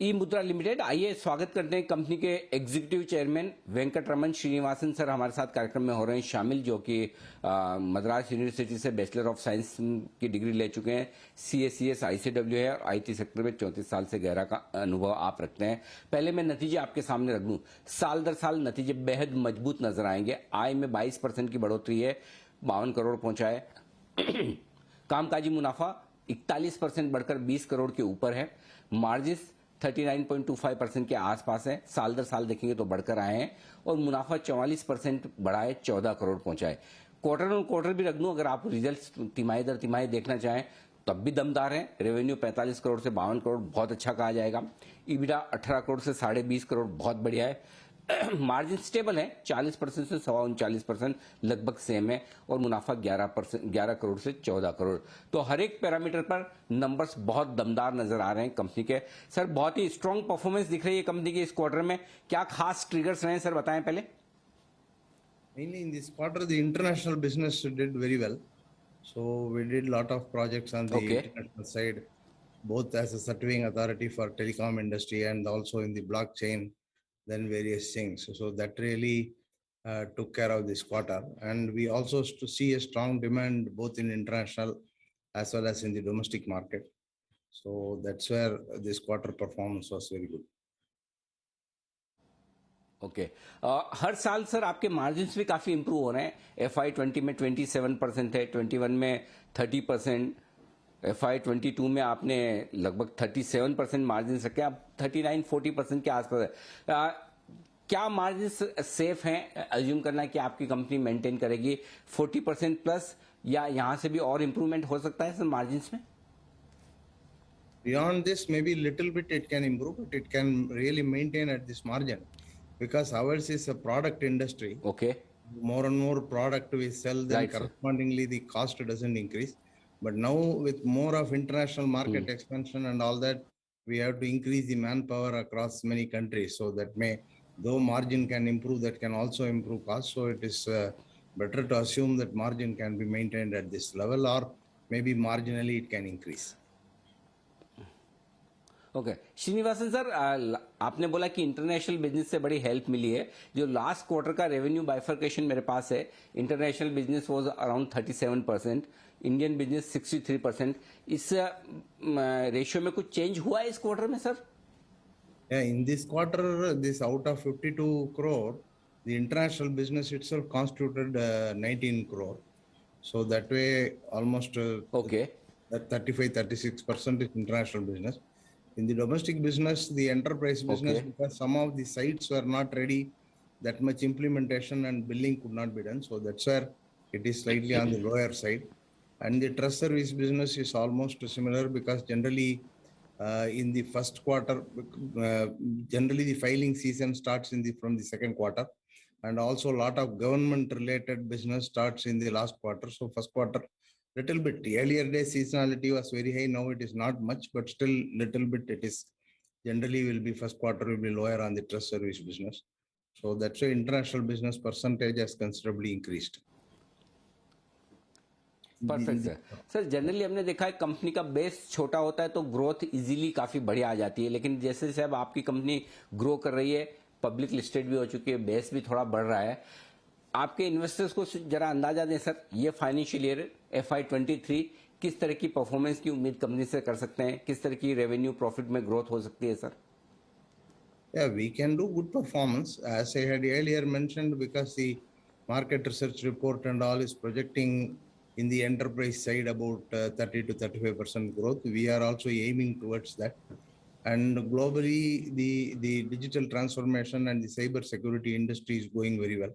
ई मुद्रा लिमिटेड। आइए स्वागत करते हैं कंपनी के executive chairman Venkataraman Srinivasan sir हमारे साथ कार्यक्रम में हो रहे हैं शामिल, जो कि मद्रास यूनिवर्सिटी से बैचलर ऑफ साइंस की डिग्री ले चुके हैं। CACS ICW है और IT सेक्टर में 34 साल से गहरा का अनुभव आप रखते हैं। पहले मैं नतीजे आपके सामने रख दूं, साल दर साल नतीजे बेहद मजबूत नजर आएंगे। आय में 22% की बढ़ोतरी है, 52 करोड़ पहुंचा है। कामकाजी मुनाफा 41% बढ़कर 20 करोड़ के ऊपर है। मार्जिन 39.25% के आसपास है, साल दर साल देखेंगे तो बढ़कर आए हैं। और मुनाफा 44% बढ़ा है, 14 करोड़ पहुंचा है। क्वार्टर ऑन क्वार्टर भी रख दूं, अगर आप रिजल्ट्स तिमाही दर तिमाही देखना चाहें तब भी दमदार है। रेवेन्यू 45 करोड़ से 52 करोड़ बहुत अच्छा कहा जाएगा। EBITDA 18 करोड़ से 20.5 करोड़ बहुत बढ़िया है। मार्जिन स्टेबल है, 40% से 39%, लगभग सेम है। और मुनाफा 11 करोड़ से 14 करोड़। तो हर एक पैरामीटर पर नंबर्स बहुत दमदार नजर आ रहे हैं कंपनी के। सर बहुत ही स्ट्रांग परफॉर्मेंस दिख रही है कंपनी की इस क्वार्टर में। क्या खास ट्रिगर्स रहे सर, बताएं पहले। Mainly in this quarter, the international business did very well. So we did lot of projects on the international side, both as a certifying authority for telecom industry and also in the blockchain, then various things. So that really took care of this quarter. And we also see a strong demand both in international as well as in the domestic market. So that's where this quarter performance was very good. Okay हर साल sir आपके margin भी काफी improve हो रहे हैं। FY20 में 27% है, 21 में 30%, FY22 में आपने लगभग 37% मार्जिन रखे, अब 39-40% के आसपास है। क्या मार्जिन सेफ हैं, अज्यूम करना है कि आपकी कंपनी मेंटेन करेगी 40% प्लस, या यहां से भी और इंप्रूवमेंट हो सकता है सर मार्जिन में? Beyond this, maybe little bit it can improve, but it can really maintain at this margin. Because ours is a product industry. Okay. More and more product we sell, then correspondingly the cost doesn't increase. But now with more of international market expansion and all that, we have to increase the manpower across many countries. So that though margin can improve, that can also improve cost. So it is better to assume that margin can be maintained at this level, or maybe marginally it can increase. Okay Srinivasan sir, आपने बोला कि international business से बड़ी help मिली है। जो last quarter का revenue bifurcation मेरे पास है, international business was around 37%, Indian business 63%। इस रेशियो में कुछ चेंज हुआ है इस क्वार्टर में sir? In this quarter, this out of 52 crore, the international business itself constituted 19 crore. So that way, almost 35-36% is international business. In the domestic business, the enterprise business, because some of the sites were not ready, that much implementation and billing could not be done. So that's where it is slightly on the lower side. And the trust service business is almost similar, because generally in the first quarter, generally the filing season starts from the second quarter. And also a lot of government related business starts in the last quarter. So first quarter, little bit. The earlier days seasonality was very high. Now it is not much, but still little bit it is. Generally will be first quarter will be lower on the trust service business. So that's why international business percentage has considerably increased. Perfect sir. Sir generally हमने देखा है company का base छोटा होता है तो growth easily काफी बढ़िया आ जाती है, लेकिन जैसे जैसे अब आपकी कंपनी ग्रो कर रही है, पब्लिक लिस्टेड भी हो चुकी है, बेस भी थोड़ा बढ़ रहा है, आपके इन्वेस्टर्स को जरा अंदाजा दें सर, ये फाइनेंशियल ईयर FY23 किस तरह की परफॉर्मेंस की उम्मीद कंपनी से कर सकते हैं, किस तरह की रेवेन्यू प्रॉफिट में ग्रोथ हो सकती है sir? Yeah, we can do good performance, as I had earlier mentioned, because the market research report and all is projecting in the enterprise side about 30 to 35% growth. We are also aiming towards that. And globally, the digital transformation and the cyber security industry is going very well.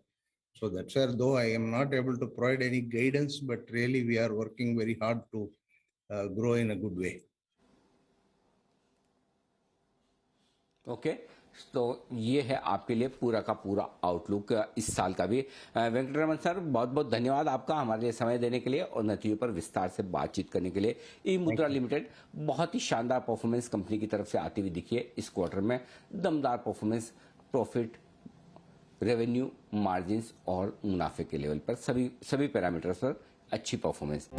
So that's where, though I am not able to provide any guidance, but really we are working very hard to grow in a good way. Okay तो ये है आपके लिए पूरा का पूरा outlook इस साल का भी। वेंकटरमन सर बहुत बहुत धन्यवाद आपका हमारे लिए समय देने के लिए और नतीजों पर विस्तार से बातचीत करने के लिए। ई मुद्रा लिमिटेड बहुत ही शानदार परफॉर्मेंस कंपनी की तरफ से आती हुई दिखी है इस क्वार्टर में। दमदार परफॉर्मेंस, प्रॉफिट, रेवेन्यू, मार्जिन और मुनाफे के लेवल पर सभी पैरामीटर्स पर अच्छी परफॉर्मेंस।